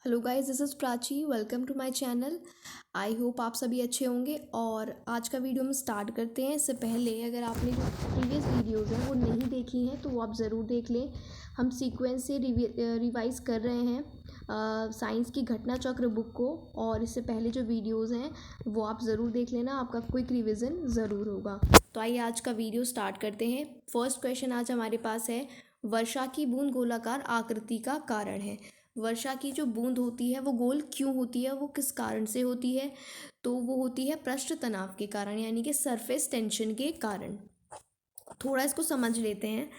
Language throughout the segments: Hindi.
Hello guys, this is Prachi. Welcome to my channel. I hope आप सभी अच्छे होंगे। और आज का वीडियो हम स्टार्ट करते हैं। इससे पहले अगर आपने जो प्रीवियस वीडियोज़ हैं वो नहीं देखी हैं तो वो आप ज़रूर देख लें। हम सीक्वेंस से रिवाइज़ कर रहे हैं साइंस की घटना चक्र बुक को। और इससे पहले जो वीडियोज़ हैं वो आप ज़रूर देख लेना, आपका क्विक रिविज़न ज़रूर होगा। तो आइए आज का वीडियो स्टार्ट करते हैं। फर्स्ट क्वेश्चन आज हमारे पास है, वर्षा की बूंद गोलाकार आकृति का कारण है। वर्षा की जो बूंद होती है वो गोल क्यों होती है, वो किस कारण से होती है? तो वो होती है पृष्ठ तनाव के कारण, यानी कि सरफेस टेंशन के कारण। थोड़ा इसको समझ लेते हैं।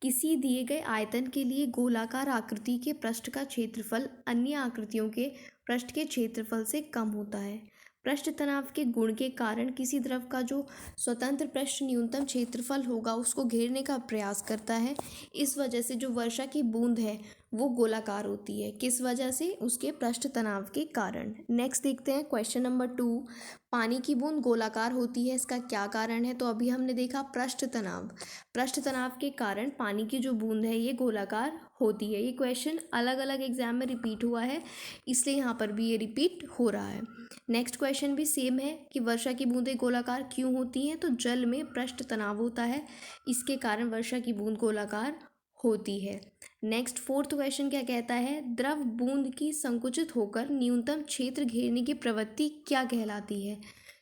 किसी दिए गए आयतन के लिए गोलाकार आकृति के पृष्ठ का क्षेत्रफल अन्य आकृतियों के पृष्ठ के क्षेत्रफल से कम होता है। पृष्ठ तनाव के गुण के कारण किसी द्रव का जो स्वतंत्र पृष्ठ न्यूनतम क्षेत्रफल होगा उसको घेरने का प्रयास करता है। इस वजह से जो वर्षा की बूंद है वो गोलाकार होती है। किस वजह से? उसके पृष्ठ तनाव के कारण। नेक्स्ट देखते हैं क्वेश्चन नंबर 2। पानी की बूंद गोलाकार होती है, इसका क्या कारण है? तो अभी हमने देखा पृष्ठ तनाव। पृष्ठ तनाव के कारण पानी की जो बूंद है ये गोलाकार होती है। ये क्वेश्चन अलग अलग एग्जाम में रिपीट हुआ है, इसलिए यहाँ पर भी ये रिपीट हो रहा है। नेक्स्ट क्वेश्चन भी सेम है कि वर्षा की बूंदें गोलाकार क्यों होती हैं? तो जल में पृष्ठ तनाव होता है, इसके कारण वर्षा की बूंद गोलाकार होती है। नेक्स्ट फोर्थ क्वेश्चन क्या कहता है, द्रव बूंद की संकुचित होकर न्यूनतम क्षेत्र घेरने की प्रवृत्ति क्या कहलाती है?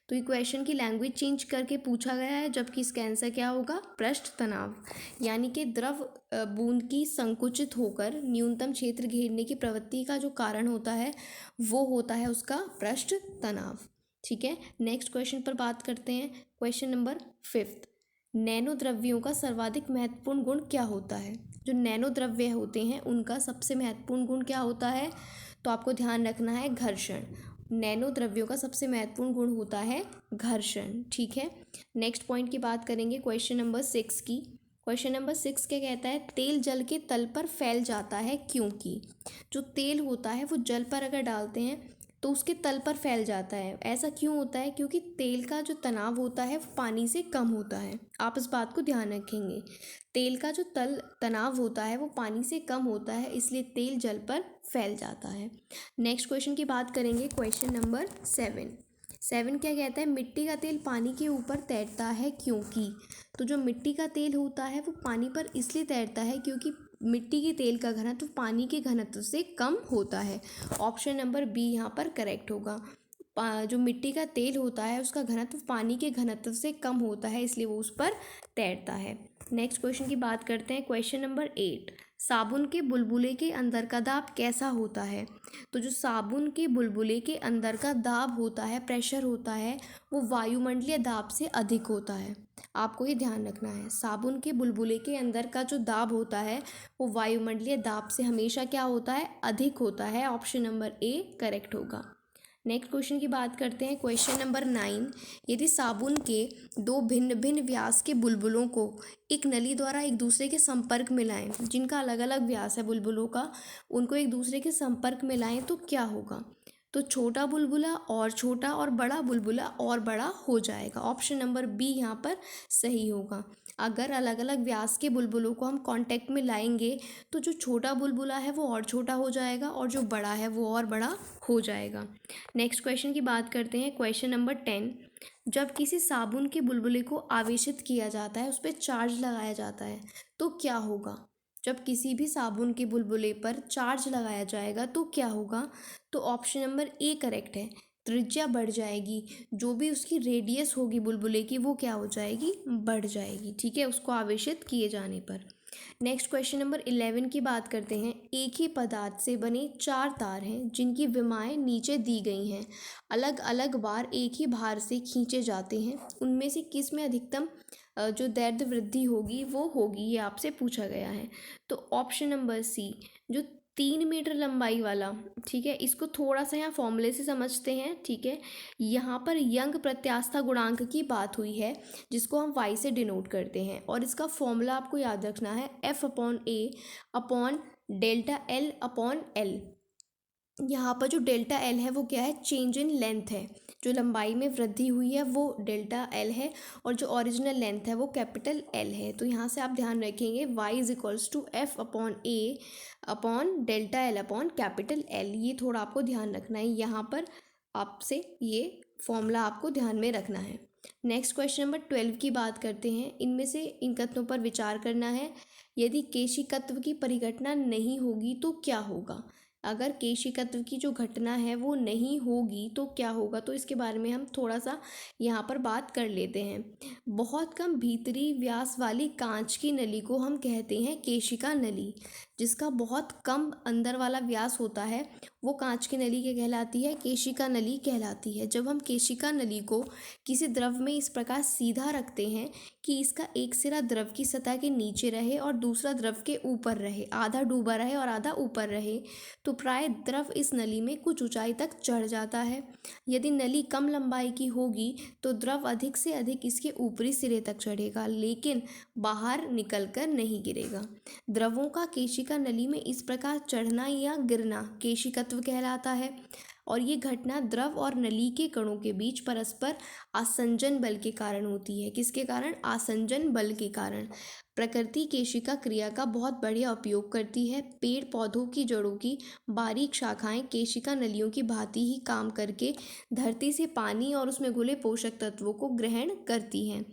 तो ये क्वेश्चन की लैंग्वेज चेंज करके पूछा गया है, जबकि इसका आंसर क्या होगा? पृष्ठ तनाव। यानी कि द्रव बूंद की संकुचित होकर न्यूनतम क्षेत्र घेरने की प्रवृत्ति का जो कारण होता है वो होता है उसका पृष्ठ तनाव। ठीक है, नेक्स्ट क्वेश्चन पर बात करते हैं। Question number 5। नैनो द्रव्यों का सर्वाधिक महत्वपूर्ण गुण क्या होता है? जो नैनो द्रव्य होते हैं उनका सबसे महत्वपूर्ण गुण क्या होता है? तो आपको ध्यान रखना है घर्षण। नैनो द्रव्यों का सबसे महत्वपूर्ण गुण होता है घर्षण। ठीक है, नेक्स्ट पॉइंट की बात करेंगे क्वेश्चन नंबर 6 की। क्वेश्चन नंबर 6 क्या कहता है, तेल जल के तल पर फैल जाता है क्योंकि? जो तेल होता है वो जल पर अगर डालते हैं तो उसके तल पर फैल जाता है। ऐसा क्यों होता है? क्योंकि तेल का जो तनाव होता है वो पानी से कम होता है। आप इस बात को ध्यान रखेंगे। तेल का जो तनाव होता है वो पानी से कम होता है, इसलिए तेल जल पर फैल जाता है। नेक्स्ट क्वेश्चन की बात करेंगे, क्वेश्चन नंबर 7 क्या कहता है, मिट्टी का तेल पानी के ऊपर तैरता है क्योंकि? तो जो मिट्टी का तेल होता है वो पानी पर इसलिए तैरता है क्योंकि मिट्टी के तेल का घनत्व पानी के घनत्व से कम होता है। ऑप्शन नंबर बी यहाँ पर करेक्ट होगा। जो मिट्टी का तेल होता है उसका घनत्व पानी के घनत्व से कम होता है, इसलिए वो उस पर तैरता है। नेक्स्ट क्वेश्चन की बात करते हैं, क्वेश्चन नंबर 8। साबुन के बुलबुले के अंदर का दाब कैसा होता है? तो जो साबुन के बुलबुले के अंदर का दाब होता है, प्रेशर होता है, वो वायुमंडलीय दाब से अधिक होता है। आपको ये ध्यान रखना है, साबुन के बुलबुले के अंदर का जो दाब होता है वो वायुमंडलीय दाब से हमेशा क्या होता है? अधिक होता है। ऑप्शन नंबर ए करेक्ट होगा। नेक्स्ट क्वेश्चन की बात करते हैं, क्वेश्चन नंबर 9। यदि साबुन के दो भिन्न भिन्न व्यास के बुलबुलों को एक नली द्वारा एक दूसरे के संपर्क में लाएं, जिनका अलग अलग व्यास है बुलबुलों का, उनको एक दूसरे के संपर्क में लाएं तो क्या होगा? तो छोटा बुलबुला और छोटा और बड़ा बुलबुला और बड़ा हो जाएगा। ऑप्शन नंबर बी यहाँ पर सही होगा। अगर अलग अलग व्यास के बुलबुलों को हम कांटेक्ट में लाएंगे तो जो छोटा बुलबुला है वो और छोटा हो जाएगा और जो बड़ा है वो और बड़ा हो जाएगा। नेक्स्ट क्वेश्चन की बात करते हैं, क्वेश्चन नंबर 10। जब किसी साबुन के बुलबुले को आवेशित किया जाता है, उस पर चार्ज लगाया जाता है, तो क्या होगा? जब किसी भी साबुन के बुलबुले पर चार्ज लगाया जाएगा तो क्या होगा? तो ऑप्शन नंबर ए करेक्ट है। त्रिज्या बढ़ जाएगी, जो भी उसकी रेडियस होगी बुलबुले की वो क्या हो जाएगी? बढ़ जाएगी। ठीक है, उसको आवेशित किए जाने पर। नेक्स्ट क्वेश्चन नंबर 11 की बात करते हैं। एक ही पदार्थ से बने 4 तार हैं जिनकी विमाएं नीचे दी गई हैं, अलग अलग बार एक ही भार से खींचे जाते हैं, उनमें से किस में अधिकतम जो दैर्ध्य वृद्धि होगी वो होगी, ये आपसे पूछा गया है। तो ऑप्शन नंबर सी, जो 3 मीटर लंबाई वाला, ठीक है, इसको थोड़ा सा यहाँ फॉर्मूले से समझते हैं। ठीक है, यहाँ पर यंग प्रत्यास्था गुणांक की बात हुई है, जिसको हम y से डिनोट करते हैं, और इसका फॉर्मूला आपको याद रखना है F/A/डेल्टा L/L। यहाँ पर जो डेल्टा एल है वो क्या है, चेंज इन लेंथ है, जो लंबाई में वृद्धि हुई है वो डेल्टा एल है, और जो ओरिजिनल लेंथ है वो कैपिटल एल है। तो यहाँ से आप ध्यान रखेंगे y is equals to F upon A upon delta L upon capital L, ये थोड़ा आपको ध्यान रखना है, यहाँ पर आपसे ये फॉर्मूला आपको ध्यान में रखना है। नेक्स्ट क्वेश्चन नंबर 12 की बात करते हैं। इनमें से इन कथनों पर विचार करना है। यदि केशिकत्व की परिघटना नहीं होगी तो क्या होगा। अगर केशिकत्व की जो घटना है वो नहीं होगी तो क्या होगा, तो इसके बारे में हम थोड़ा सा यहाँ पर बात कर लेते हैं। बहुत कम भीतरी व्यास वाली कांच की नली को हम कहते हैं केशिका नली। जिसका बहुत कम अंदर वाला व्यास होता है वो कांच की नली क्या कहलाती है, केशिका नली कहलाती है। जब हम केशिका नली को किसी द्रव में इस प्रकार सीधा रखते हैं कि इसका एक सिरा द्रव की सतह के नीचे रहे और दूसरा द्रव के ऊपर रहे, आधा डूबा रहे और आधा ऊपर रहे, तो प्राय द्रव इस नली में कुछ ऊंचाई तक चढ़ जाता है। यदि नली कम लंबाई की होगी तो द्रव अधिक से अधिक इसके ऊपरी सिरे तक चढ़ेगा, लेकिन बाहर निकलकर नहीं गिरेगा। द्रवों का केशिका नली में इस प्रकार चढ़ना या गिरना केशिकत्व कहलाता है, और ये घटना द्रव और नली के कणों के बीच परस्पर आसंजन बल के कारण होती है। किसके कारण, आसंजन बल के कारण। प्रकृति केशिका क्रिया का बहुत बढ़िया उपयोग करती है। पेड़ पौधों की जड़ों की बारीक शाखाएं केशिका नलियों की भांति ही काम करके धरती से पानी और उसमें घुले पोषक तत्वों को ग्रहण करती हैं।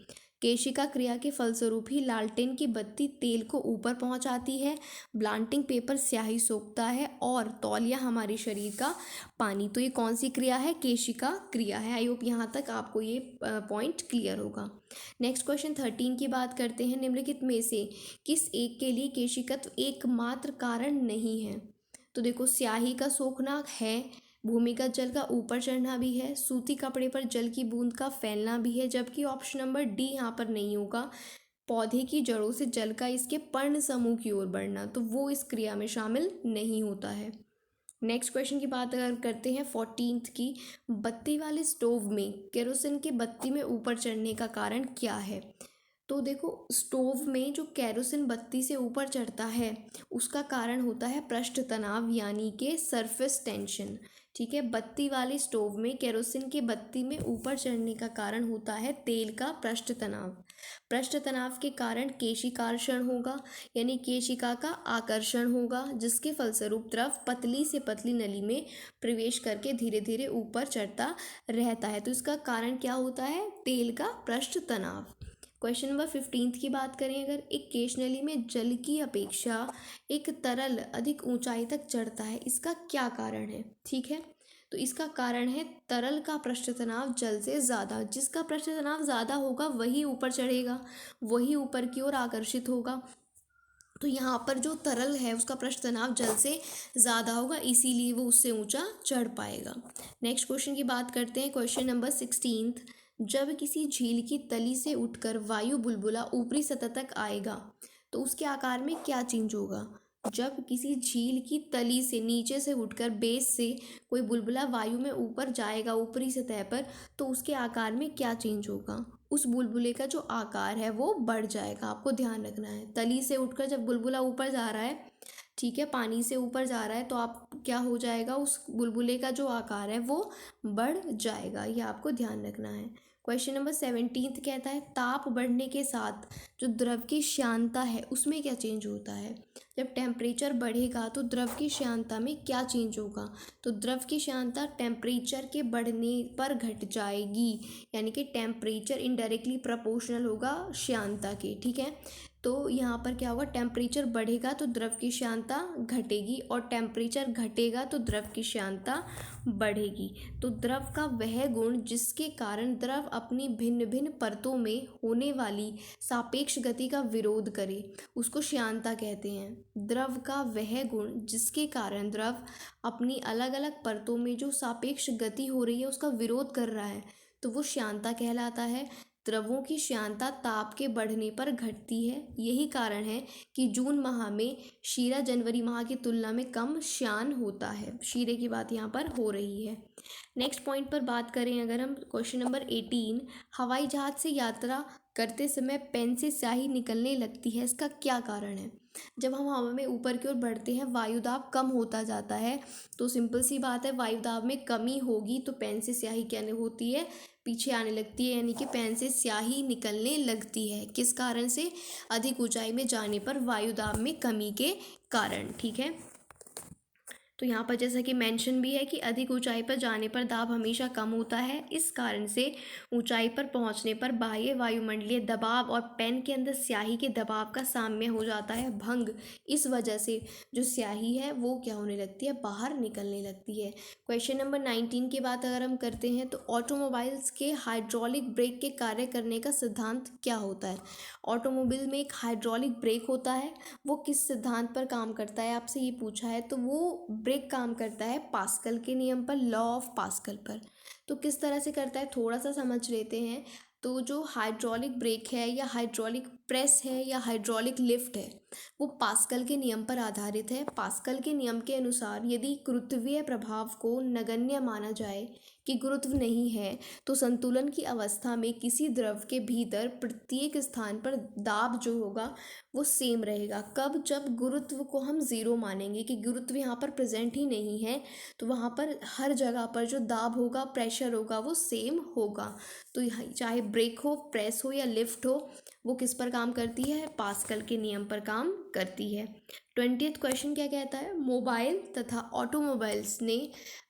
केशिका क्रिया के फलस्वरूप ही लालटेन की बत्ती तेल को ऊपर पहुंचाती है, ब्लांटिंग पेपर स्याही सोखता है, और तौलिया हमारे शरीर का पानी। तो ये कौन सी क्रिया है, केशिका क्रिया है। आई होप यहाँ तक आपको ये पॉइंट क्लियर होगा। नेक्स्ट क्वेश्चन 13 की बात करते हैं। निम्नलिखित में से किस एक के लिए केशिकत्व एकमात्र कारण नहीं है। तो देखो, स्याही का सोखना है, भूमिगत जल का ऊपर चढ़ना भी है, सूती कपड़े पर जल की बूंद का फैलना भी है, जबकि ऑप्शन नंबर डी यहाँ पर नहीं होगा, पौधे की जड़ों से जल का इसके पर्ण समूह की ओर बढ़ना, तो वो इस क्रिया में शामिल नहीं होता है। नेक्स्ट क्वेश्चन की बात अगर करते हैं 14th की, बत्ती वाले स्टोव में केरोसिन की बत्ती में ऊपर चढ़ने का कारण क्या है। तो देखो, स्टोव में जो केरोसिन बत्ती से ऊपर चढ़ता है उसका कारण होता है पृष्ठ तनाव, यानी कि सरफेस टेंशन। ठीक है, बत्ती वाले स्टोव में केरोसिन की बत्ती में ऊपर चढ़ने का कारण होता है तेल का पृष्ठ तनाव। पृष्ठ तनाव के कारण केशिकार्षण होगा, यानी केशिका का आकर्षण होगा, जिसके फलस्वरूप द्रव पतली से पतली नली में प्रवेश करके धीरे धीरे ऊपर चढ़ता रहता है। तो इसका कारण क्या होता है, तेल का पृष्ठ तनाव। क्वेश्चन नंबर 15 की बात करें अगर, एक केश नली में जल की अपेक्षा एक तरल अधिक ऊंचाई तक चढ़ता है, इसका क्या कारण है। ठीक है, तो इसका कारण है तरल का पृष्ठ तनाव जल से ज़्यादा। जिसका पृष्ठ तनाव ज़्यादा होगा वही ऊपर चढ़ेगा, वही ऊपर की ओर आकर्षित होगा। तो यहाँ पर जो तरल है उसका पृष्ठ तनाव जल से ज़्यादा होगा, इसीलिए वो उससे ऊंचा चढ़ पाएगा। नेक्स्ट क्वेश्चन की बात करते हैं, क्वेश्चन नंबर 16। जब किसी झील की तली से उठकर वायु बुलबुला ऊपरी सतह तक आएगा तो उसके आकार में क्या चेंज होगा। जब किसी झील की तली से नीचे से उठकर बेस से कोई बुलबुला वायु में ऊपर जाएगा ऊपरी सतह पर, तो उसके आकार में क्या चेंज होगा। उस बुलबुले का जो आकार है वो बढ़ जाएगा। आपको ध्यान रखना है, तली से उठकर जब बुलबुला ऊपर जा रहा है, ठीक है, पानी से ऊपर जा रहा है, तो आप क्या हो जाएगा, उस बुलबुले का जो आकार है वो बढ़ जाएगा। ये आपको ध्यान रखना है। क्वेश्चन नंबर 17 कहता है, ताप बढ़ने के साथ जो द्रव की श्यानता है उसमें क्या चेंज होता है। जब टेम्परेचर बढ़ेगा तो द्रव की श्यानता में क्या चेंज होगा। तो द्रव की श्यानता टेम्परेचर के बढ़ने पर घट जाएगी, यानी कि टेम्परेचर इनडायरेक्टली प्रोपोर्शनल होगा श्यानता के। ठीक है, तो यहाँ पर क्या होगा, टेम्परेचर बढ़ेगा तो द्रव की श्यानता घटेगी, और टेम्परेचर घटेगा तो द्रव की श्यानता बढ़ेगी। तो द्रव का वह गुण जिसके कारण द्रव अपनी भिन्न भिन्न परतों में होने वाली सापेक्ष गति का विरोध करे उसको श्यानता कहते हैं। द्रव का वह गुण जिसके कारण द्रव अपनी अलग अलग परतों में जो सापेक्ष गति हो रही है उसका विरोध कर रहा है, तो वो श्यानता कहलाता है। द्रवों की श्यानता ताप के बढ़ने पर घटती है। यही कारण है कि जून माह में शीरा जनवरी माह की तुलना में कम श्यान होता है। शीरे की बात यहाँ पर हो रही है। नेक्स्ट पॉइंट पर बात करें अगर हम, क्वेश्चन नंबर 18, हवाई जहाज से यात्रा करते समय पेन से स्याही निकलने लगती है, इसका क्या कारण है? जब हम हवा में ऊपर की ओर बढ़ते हैं वायुदाब कम होता जाता है, तो सिंपल सी बात है वायुदाब में कमी होगी तो पेन से स्याही क्या होती है, पीछे आने लगती है, यानी कि पेन से स्याही निकलने लगती है। किस कारण से? अधिक ऊंचाई में जाने पर वायुदाब में कमी के कारण। ठीक है, तो यहाँ पर जैसा कि मेंशन भी है कि अधिक ऊंचाई पर जाने पर दाब हमेशा कम होता है। इस कारण से ऊंचाई पर पहुँचने पर बाह्य वायुमंडलीय दबाव और पेन के अंदर स्याही के दबाव का साम्य हो जाता है भंग। इस वजह से जो स्याही है वो क्या होने लगती है, बाहर निकलने लगती है। क्वेश्चन नंबर 19 की बात अगर हम करते हैं तो ऑटोमोबाइल्स के हाइड्रोलिक ब्रेक के कार्य करने का सिद्धांत क्या होता है? ऑटोमोबाइल में एक हाइड्रोलिक ब्रेक होता है, वो किस सिद्धांत पर काम करता है आपसे ये पूछा है, तो वो ब्रेक काम करता है पास्कल के नियम पर, लॉ ऑफ पास्कल पर। तो किस तरह से करता है थोड़ा सा समझ लेते हैं। तो जो हाइड्रोलिक ब्रेक है या हाइड्रोलिक प्रेस है या हाइड्रोलिक लिफ्ट है वो पास्कल के नियम पर आधारित है। पास्कल के नियम के अनुसार यदि गुरुत्वीय प्रभाव को नगण्य माना जाए कि गुरुत्व नहीं है तो संतुलन की अवस्था में किसी द्रव के भीतर प्रत्येक स्थान पर दाब जो होगा वो सेम रहेगा। कब? जब गुरुत्व को हम ज़ीरो मानेंगे कि गुरुत्व यहाँ पर प्रेजेंट ही नहीं है, तो वहाँ पर हर जगह पर जो दाब होगा, प्रेशर होगा, वो सेम होगा। तो चाहे ब्रेक हो, प्रेस हो या लिफ्ट हो, वो किस पर काम करती है? पास्कल के नियम पर काम करती है। 20th क्वेश्चन क्या कहता है? मोबाइल तथा ऑटोमोबाइल्स ने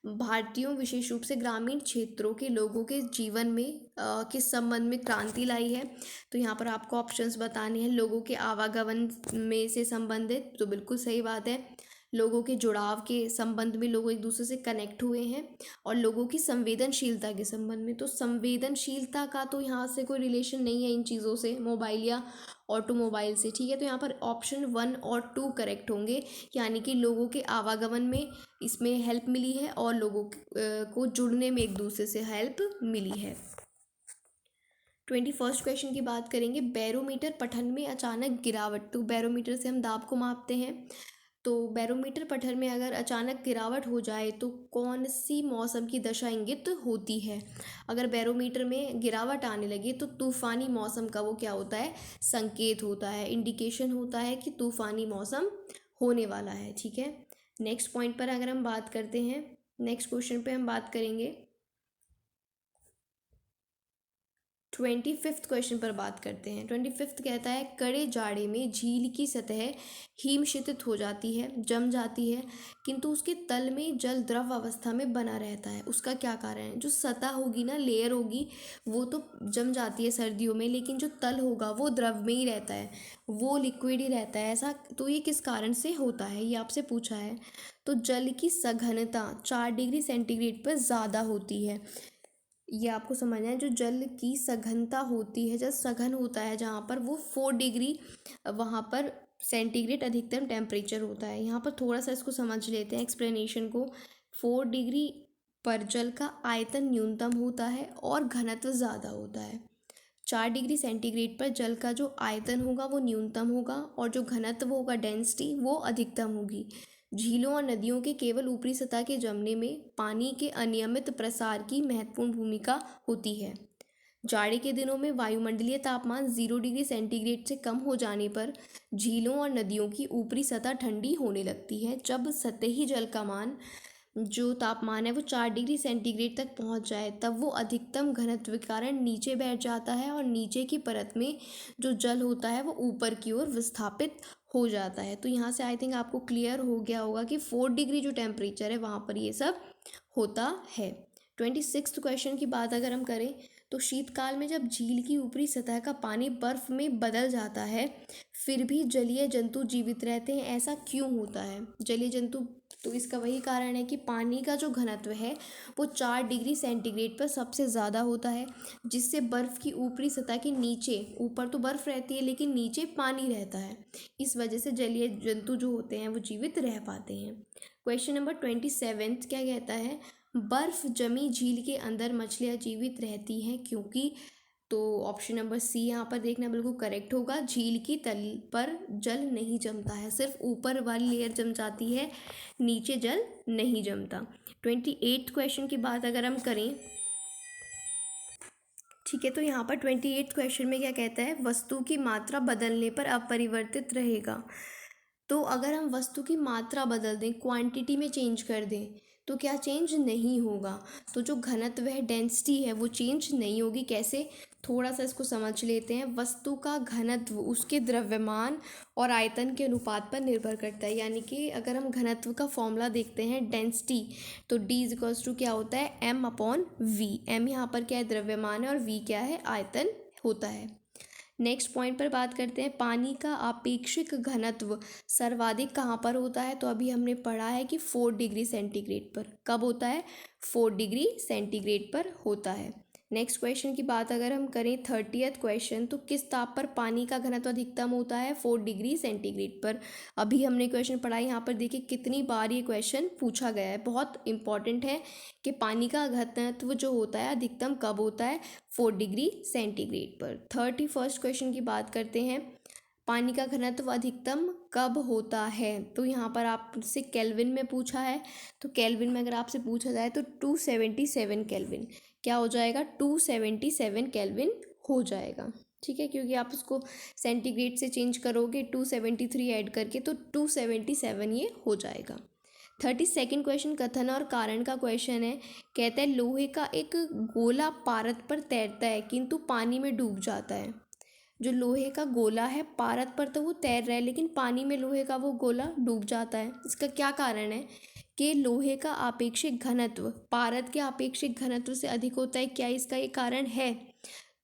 भारतीयों विशेष रूप से ग्रामीण क्षेत्रों के लोगों के जीवन में किस संबंध में क्रांति लाई है? तो यहाँ पर आपको ऑप्शंस बताने हैं। लोगों के आवागमन में से संबंधित, तो बिल्कुल सही बात है। लोगों के जुड़ाव के संबंध में, लोग एक दूसरे से कनेक्ट हुए हैं। और लोगों की संवेदनशीलता के संबंध में, तो संवेदनशीलता का तो यहाँ से कोई रिलेशन नहीं है इन चीज़ों से, मोबाइल या ऑटोमोबाइल से। ठीक है, तो यहाँ पर ऑप्शन 1 और 2 करेक्ट होंगे, यानी कि लोगों के आवागमन में इसमें हेल्प मिली है और लोगों को जुड़ने में एक दूसरे से हेल्प मिली है। 21st क्वेश्चन की बात करेंगे। बैरोमीटर पठन में अचानक गिरावट, तो बैरोमीटर से हम दाब को मापते हैं, तो बैरोमीटर पठन में अगर अचानक गिरावट हो जाए तो कौन सी मौसम की दशा इंगित होती है? अगर बैरोमीटर में गिरावट आने लगे तो तूफ़ानी मौसम का वो क्या होता है? संकेत होता है, इंडिकेशन होता है कि तूफ़ानी मौसम होने वाला है। ठीक है, नेक्स्ट पॉइंट पर अगर हम बात करते हैं, नेक्स्ट क्वेश्चन पे हम बात करेंगे। 25th क्वेश्चन पर बात करते हैं। 25th कहता है कड़े जाड़े में झील की सतह हिमशितित हो जाती है, जम जाती है, किंतु उसके तल में जल द्रव अवस्था में बना रहता है। उसका क्या कारण है? जो सतह होगी ना, लेयर होगी, वो तो जम जाती है सर्दियों में, लेकिन जो तल होगा वो द्रव में ही रहता है, वो लिक्विड ही रहता है। ऐसा तो ये किस कारण से होता है, ये आपसे पूछा है। तो जल की सघनता 4 डिग्री सेंटीग्रेड पर ज़्यादा होती है। ये आपको समझना है। जो जल की सघनता होती है, जब सघन होता है जहाँ पर, वो 4 डिग्री वहाँ पर सेंटीग्रेड अधिकतम टेम्परेचर होता है। यहाँ पर थोड़ा सा इसको समझ लेते हैं एक्सप्लेनेशन को। 4 डिग्री पर जल का आयतन न्यूनतम होता है और घनत्व ज़्यादा होता है। 4 डिग्री सेंटीग्रेड पर जल का जो आयतन होगा वो न्यूनतम होगा और जो घनत्व होगा, डेंसिटी, वो अधिकतम होगी। झीलों और नदियों के केवल ऊपरी सतह के जमने में पानी के अनियमित प्रसार की महत्वपूर्ण भूमिका होती है। जाड़े के दिनों में वायुमंडलीय तापमान 0 डिग्री सेंटीग्रेड से कम हो जाने पर झीलों और नदियों की ऊपरी सतह ठंडी होने लगती है। जब सतही जल का मान, जो तापमान है, वो 4 डिग्री सेंटीग्रेड तक पहुंच जाए तब वो अधिकतम घनत्व के कारण नीचे बैठ जाता है और नीचे की परत में जो जल होता है वो ऊपर की ओर विस्थापित हो जाता है। तो यहाँ से आई थिंक आपको क्लियर हो गया होगा कि 4 डिग्री जो टेम्परेचर है वहाँ पर ये सब होता है। 26th क्वेश्चन की बात अगर हम करें तो शीतकाल में जब झील की ऊपरी सतह का पानी बर्फ में बदल जाता है फिर भी जलीय जंतु जीवित रहते हैं, ऐसा क्यों होता है? जलीय जंतु, तो इसका वही कारण है कि पानी का जो घनत्व है वो 4 डिग्री सेंटीग्रेड पर सबसे ज़्यादा होता है, जिससे बर्फ़ की ऊपरी सतह के नीचे, ऊपर तो बर्फ़ रहती है लेकिन नीचे पानी रहता है, इस वजह से जलीय जंतु जो होते हैं वो जीवित रह पाते हैं। क्वेश्चन नंबर 27 क्या कहता है? बर्फ़ जमी झील के अंदर मछलियाँ जीवित रहती हैं क्योंकि, तो ऑप्शन नंबर सी यहाँ पर देखना बिल्कुल करेक्ट होगा। झील की तल पर जल नहीं जमता है, सिर्फ ऊपर वाली लेयर जम जाती है, नीचे जल नहीं जमता। 28th क्वेश्चन की बात अगर हम करें, ठीक है, तो यहाँ पर 28 क्वेश्चन में क्या कहता है, वस्तु की मात्रा बदलने पर अपरिवर्तित रहेगा। तो अगर हम वस्तु की मात्रा बदल दें, क्वांटिटी में चेंज कर दें, तो क्या चेंज नहीं होगा। तो जो घनत्व है, डेंसिटी है, वो चेंज नहीं होगी। कैसे, थोड़ा सा इसको समझ लेते हैं। वस्तु का घनत्व उसके द्रव्यमान और आयतन के अनुपात पर निर्भर करता है। यानी कि अगर हम घनत्व का फॉर्मूला देखते हैं, डेंसिटी, तो D इक्वल्स टू क्या होता है, m/v। m यहाँ पर क्या है, द्रव्यमान है, और v क्या है, आयतन होता है। नेक्स्ट पॉइंट पर बात करते हैं, पानी का आपेक्षिक घनत्व सर्वाधिक कहाँ पर होता है। तो अभी हमने पढ़ा है कि 4 डिग्री सेंटीग्रेड पर। कब होता है, 4 डिग्री सेंटीग्रेड पर होता है। नेक्स्ट क्वेश्चन की बात अगर हम करें, 30th क्वेश्चन, तो किस ताप पर पानी का घनत्व अधिकतम होता है, 4 डिग्री सेंटीग्रेड पर। अभी हमने क्वेश्चन पढ़ा है, यहाँ पर देखिए कितनी बार ये क्वेश्चन पूछा गया है। बहुत इंपॉर्टेंट है कि पानी का घनत्व जो होता है अधिकतम कब होता है, 4 डिग्री सेंटीग्रेड पर। 31st क्वेश्चन की बात करते हैं, पानी का घनत्व अधिकतम कब होता है। तो यहाँ पर आपसे केल्विन में पूछा है, तो केल्विन में अगर आपसे पूछा जाए तो 277 केल्विन क्या हो जाएगा, 277 केल्विन हो जाएगा। ठीक है, क्योंकि आप उसको सेंटीग्रेड से चेंज करोगे 273 ऐड करके, तो 277 ये हो जाएगा। 32nd क्वेश्चन कथन और कारण का क्वेश्चन है। कहता है लोहे का एक गोला पारद पर तैरता है किंतु पानी में डूब जाता है। जो लोहे का गोला है, पारद पर तो वो तैर रहा है, लेकिन पानी में लोहे का वो गोला डूब जाता है। इसका क्या कारण है कि लोहे का आपेक्षिक घनत्व पारद के आपेक्षिक घनत्व से अधिक होता है। क्या इसका ये कारण है,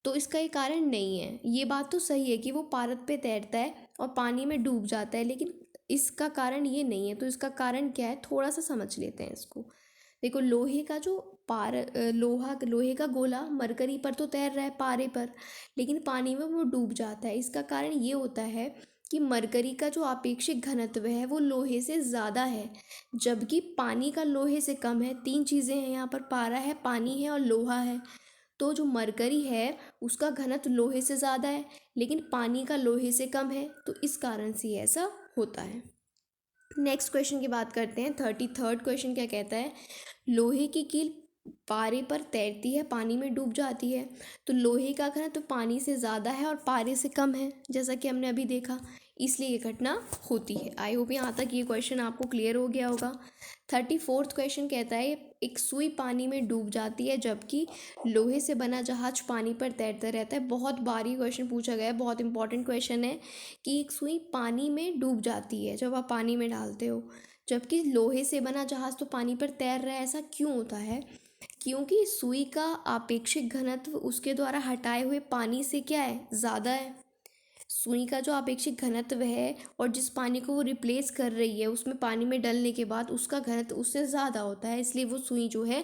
तो इसका ये कारण नहीं है। ये बात तो सही है कि वो पारद पे तैरता है और पानी में डूब जाता है, लेकिन इसका कारण ये नहीं है। तो इसका कारण क्या है, थोड़ा सा समझ लेते हैं इसको। देखो, लोहे का जो लोहे का गोला मरकरी पर तो तैर रहा है, पारे पर, लेकिन पानी में वो डूब जाता है। इसका कारण ये होता है कि मरकरी का जो आपेक्षिक घनत्व है वो लोहे से ज़्यादा है, जबकि पानी का लोहे से कम है। 3 चीज़ें हैं यहाँ पर, पारा है, पानी है और लोहा है। तो जो मरकरी है उसका घनत्व लोहे से ज़्यादा है, लेकिन पानी का लोहे से कम है, तो इस कारण से ऐसा होता है। नेक्स्ट क्वेश्चन की बात करते हैं। 33rd क्वेश्चन क्या कहता है, लोहे की कील पारे पर तैरती है, पानी में डूब जाती है। तो लोहे का घनत्व पानी से ज़्यादा है और पारे से कम है, जैसा कि हमने अभी देखा, इसलिए ये घटना होती है। आई होप यहाँ तक ये क्वेश्चन आपको क्लियर हो गया होगा। 34th क्वेश्चन कहता है एक सुई पानी में डूब जाती है जबकि लोहे से बना जहाज पानी पर तैरता रहता है। बहुत बार ये क्वेश्चन पूछा गया है, बहुत इंपॉर्टेंट क्वेश्चन है कि एक सुई पानी में डूब जाती है जब आप पानी में डालते हो, जबकि लोहे से बना जहाज तो पानी पर तैर रहा है। ऐसा क्यों होता है, क्योंकि सुई का आपेक्षिक घनत्व उसके द्वारा हटाए हुए पानी से क्या है, ज़्यादा है। सुई का जो आपेक्षिक घनत्व है और जिस पानी को वो रिप्लेस कर रही है, उसमें पानी में डलने के बाद उसका घनत्व उससे ज़्यादा होता है, इसलिए वो सुई जो है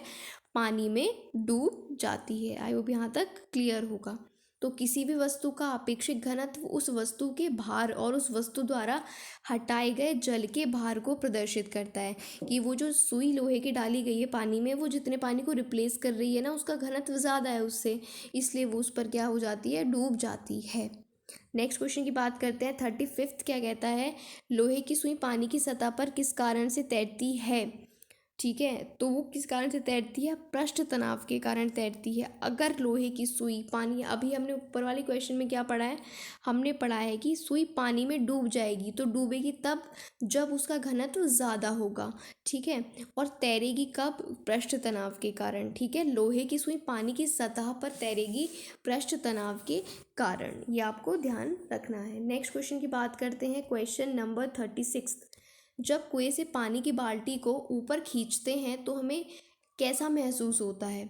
पानी में डूब जाती है। आई होप यहाँ तक क्लियर होगा। तो किसी भी वस्तु का आपेक्षिक घनत्व उस वस्तु के भार और उस वस्तु द्वारा हटाए गए जल के भार को प्रदर्शित करता है, कि वो जो सुई लोहे की डाली गई है पानी में, वो जितने पानी को रिप्लेस कर रही है ना, उसका घनत्व ज़्यादा है उससे, इसलिए वो उस पर क्या हो जाती है, डूब जाती है। नेक्स्ट क्वेश्चन की बात करते हैं। 35th क्या कहता है, लोहे की सुई पानी की सतह पर किस कारण से तैरती है। ठीक है, तो वो किस कारण से तैरती है, पृष्ठ तनाव के कारण तैरती है। अगर लोहे की सुई पानी, अभी हमने ऊपर वाले क्वेश्चन में क्या पढ़ा है, हमने पढ़ा है कि सुई पानी में डूब जाएगी, तो डूबेगी तब जब उसका घनत्व ज़्यादा होगा। ठीक है, और तैरेगी कब, पृष्ठ तनाव के कारण। ठीक है, लोहे की सुई पानी की सतह पर तैरेगी पृष्ठ तनाव के कारण, ये आपको ध्यान रखना है। नेक्स्ट क्वेश्चन की बात करते हैं, क्वेश्चन नंबर 36। जब कुएं से पानी की बाल्टी को ऊपर खींचते हैं तो हमें कैसा महसूस होता है।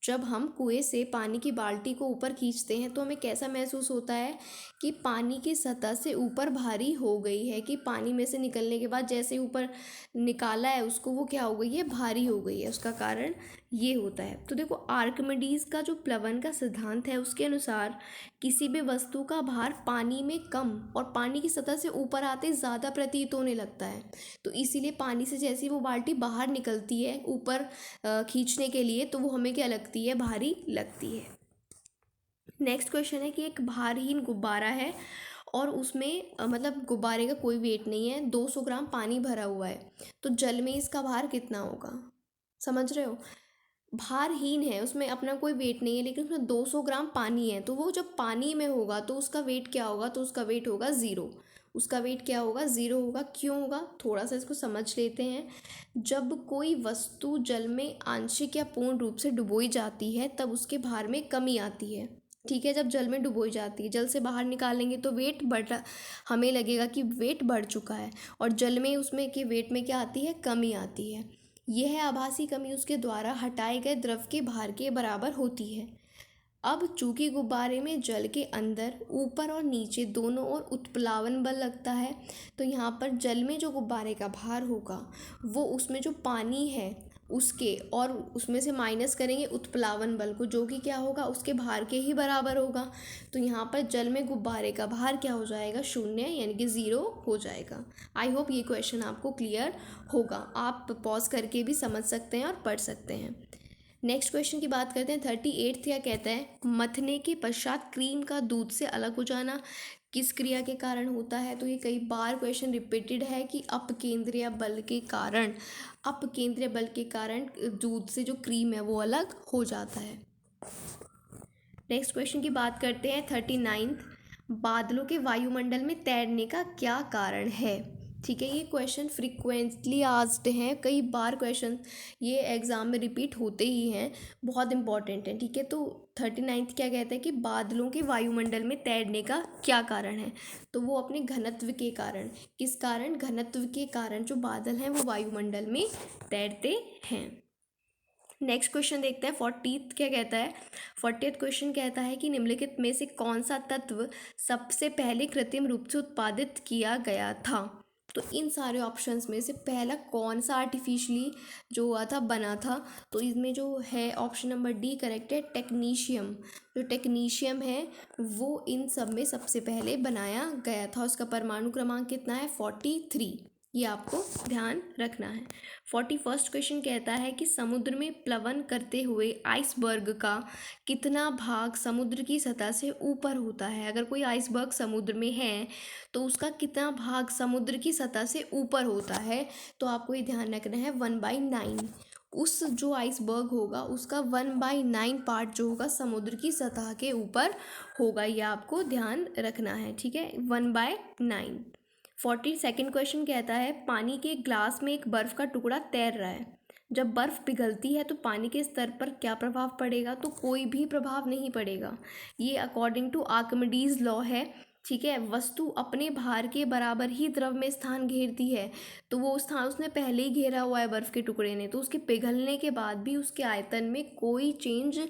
जब हम कुएं से पानी की बाल्टी को ऊपर खींचते हैं तो हमें कैसा महसूस होता है, कि पानी की सतह से ऊपर भारी हो गई है, कि पानी में से निकलने के बाद जैसे ऊपर निकाला है उसको, वो क्या हो गई है, भारी हो गई है। उसका कारण ये होता है। तो देखो, आर्किमिडीज का जो प्लवन का सिद्धांत है उसके अनुसार किसी भी वस्तु का भार पानी में कम और पानी की सतह से ऊपर आते ज़्यादा प्रतीत होने लगता है। तो इसीलिए पानी से जैसे वो बाल्टी बाहर निकलती है ऊपर खींचने के लिए, तो वो हमें क्या लगती है, भारी लगती है। नेक्स्ट क्वेश्चन है कि एक भारहीन गुब्बारा है और उसमें मतलब गुब्बारे का कोई वेट नहीं है, 200 ग्राम पानी भरा हुआ है, तो जल में इसका भार कितना होगा। समझ रहे हो, भारहीन है, उसमें अपना कोई वेट नहीं है, लेकिन उसमें 200 ग्राम पानी है, तो वो जब पानी में होगा तो उसका वेट क्या होगा, तो उसका वेट होगा ज़ीरो। उसका वेट क्या होगा, ज़ीरो होगा। क्यों होगा, थोड़ा सा इसको समझ लेते हैं। जब कोई वस्तु जल में आंशिक या पूर्ण रूप से डुबोई जाती है तब उसके भार में कमी आती है। ठीक है, जब जल में डुबोई जाती है, जल से बाहर निकालेंगे तो वेट बढ़, हमें लगेगा कि वेट बढ़ चुका है, और जल में उसमें के वेट में क्या आती है, कमी आती है। यह आभासी कमी उसके द्वारा हटाए गए द्रव के भार के बराबर होती है। अब चूंकि गुब्बारे में जल के अंदर ऊपर और नीचे दोनों ओर उत्प्लावन बल लगता है, तो यहाँ पर जल में जो गुब्बारे का भार होगा वो उसमें जो पानी है उसके, और उसमें से माइनस करेंगे उत्प्लावन बल को, जो कि क्या होगा, उसके भार के ही बराबर होगा। तो यहाँ पर जल में गुब्बारे का भार क्या हो जाएगा, शून्य, यानी कि ज़ीरो हो जाएगा। आई होप ये क्वेश्चन आपको क्लियर होगा। आप पॉज करके भी समझ सकते हैं और पढ़ सकते हैं। नेक्स्ट क्वेश्चन की बात करते हैं। 38 क्या कहता है, मथने के पश्चात क्रीम का दूध से अलग हो जाना किस क्रिया के कारण होता है। तो ये कई बार क्वेश्चन रिपीटेड है कि अपकेंद्रीय बल के कारण, अपकेंद्रीय बल के कारण दूध से जो क्रीम है वो अलग हो जाता है। नेक्स्ट क्वेश्चन की बात करते हैं। 39, बादलों के वायुमंडल में तैरने का क्या कारण है। ठीक है, ये क्वेश्चन फ्रिक्वेंटली आस्क्ड हैं, कई बार क्वेश्चन ये एग्जाम में रिपीट होते ही हैं, बहुत इंपॉर्टेंट है। ठीक है, तो 39 क्या कहता है कि बादलों के वायुमंडल में तैरने का क्या कारण है। तो वो अपने घनत्व के कारण, किस कारण, घनत्व के कारण जो बादल हैं वो वायुमंडल में तैरते हैं। नेक्स्ट क्वेश्चन देखते हैं। 40 क्या कहता है, 40th क्वेश्चन कहता है कि निम्नलिखित में से कौन सा तत्व सबसे पहले कृत्रिम रूप से उत्पादित किया गया था। तो इन सारे ऑप्शंस में से पहला कौन सा आर्टिफिशियली जो हुआ था, बना था। तो इसमें जो है ऑप्शन नंबर डी करेक्ट है, टेक्नीशियम। जो टेक्नीशियम है वो इन सब में सबसे पहले बनाया गया था। उसका परमाणु क्रमांक कितना है, 43। ये आपको ध्यान रखना है। 41st क्वेश्चन कहता है कि समुद्र में प्लवन करते हुए आइसबर्ग का कितना भाग समुद्र की सतह से ऊपर होता है। अगर कोई आइसबर्ग समुद्र में है तो उसका कितना भाग समुद्र की सतह से ऊपर होता है। तो आपको ये ध्यान रखना है 1/9। उस जो आइसबर्ग होगा उसका 1/9 पार्ट जो होगा समुद्र की सतह के ऊपर होगा। ये आपको ध्यान रखना है। ठीक है, 1/9। 42nd क्वेश्चन कहता है पानी के ग्लास में एक बर्फ़ का टुकड़ा तैर रहा है। जब बर्फ़ पिघलती है तो पानी के स्तर पर क्या प्रभाव पड़ेगा। तो कोई भी प्रभाव नहीं पड़ेगा। ये अकॉर्डिंग टू आर्किमिडीज लॉ है। ठीक है, वस्तु अपने भार के बराबर ही द्रव में स्थान घेरती है। तो वो स्थान उसने पहले ही घेरा हुआ है बर्फ़ के टुकड़े ने, तो उसके पिघलने के बाद भी उसके आयतन में कोई चेंज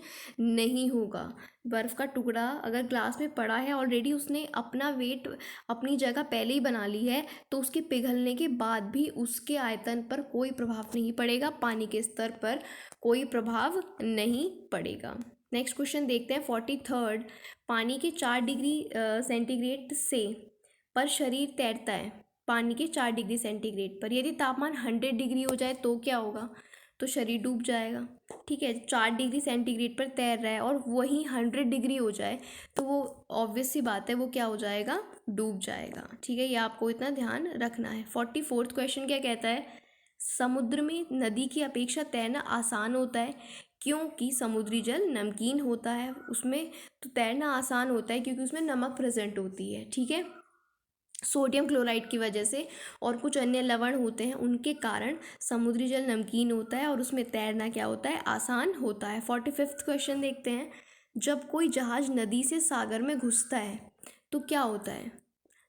नहीं होगा। बर्फ़ का टुकड़ा अगर ग्लास में पड़ा है ऑलरेडी, उसने अपना वेट अपनी जगह पहले ही बना ली है, तो उसके पिघलने के बाद भी उसके आयतन पर कोई प्रभाव नहीं पड़ेगा, पानी के स्तर पर कोई प्रभाव नहीं पड़ेगा। नेक्स्ट क्वेश्चन देखते हैं। 43rd, पानी के 4 डिग्री सेंटीग्रेड से पर शरीर तैरता है। पानी के 4 डिग्री सेंटीग्रेड पर यदि तापमान 100 डिग्री हो जाए तो क्या होगा। तो शरीर डूब जाएगा। ठीक है, 4 डिग्री सेंटीग्रेड पर तैर रहा है और वही 100 डिग्री हो जाए तो वो ऑब्वियस सी बात है, वो क्या हो जाएगा, डूब जाएगा। ठीक है, ये आपको इतना ध्यान रखना है। 44th क्वेश्चन क्या कहता है, समुद्र में नदी की अपेक्षा तैरना आसान होता है क्योंकि समुद्री जल नमकीन होता है उसमें। तो तैरना आसान होता है क्योंकि उसमें नमक प्रेजेंट होती है। ठीक है, सोडियम क्लोराइड की वजह से और कुछ अन्य लवण होते हैं, उनके कारण समुद्री जल नमकीन होता है और उसमें तैरना क्या होता है, आसान होता है। 45th क्वेश्चन देखते हैं। जब कोई जहाज़ नदी से सागर में घुसता है तो क्या होता है।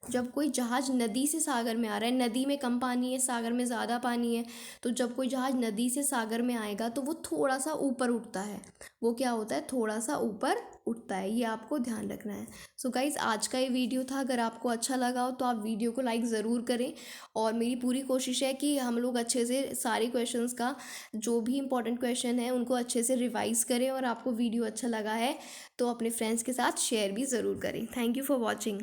जब कोई जहाज़ नदी से सागर में आ रहा है, नदी में कम पानी है, सागर में ज़्यादा पानी है, तो जब कोई जहाज़ नदी से सागर में आएगा तो वो थोड़ा सा ऊपर उठता है। वो क्या होता है, थोड़ा सा ऊपर उठता है। ये आपको ध्यान रखना है। सो गाइज़, आज का ये वीडियो था। अगर आपको अच्छा लगा हो तो आप वीडियो को लाइक ज़रूर करें, और मेरी पूरी कोशिश है कि हम लोग अच्छे से सारे क्वेश्चंस का, जो भी इंपॉर्टेंट क्वेश्चन है उनको अच्छे से रिवाइज करें। और आपको वीडियो अच्छा लगा है तो अपने फ्रेंड्स के साथ शेयर भी ज़रूर करें। Thank you for watching.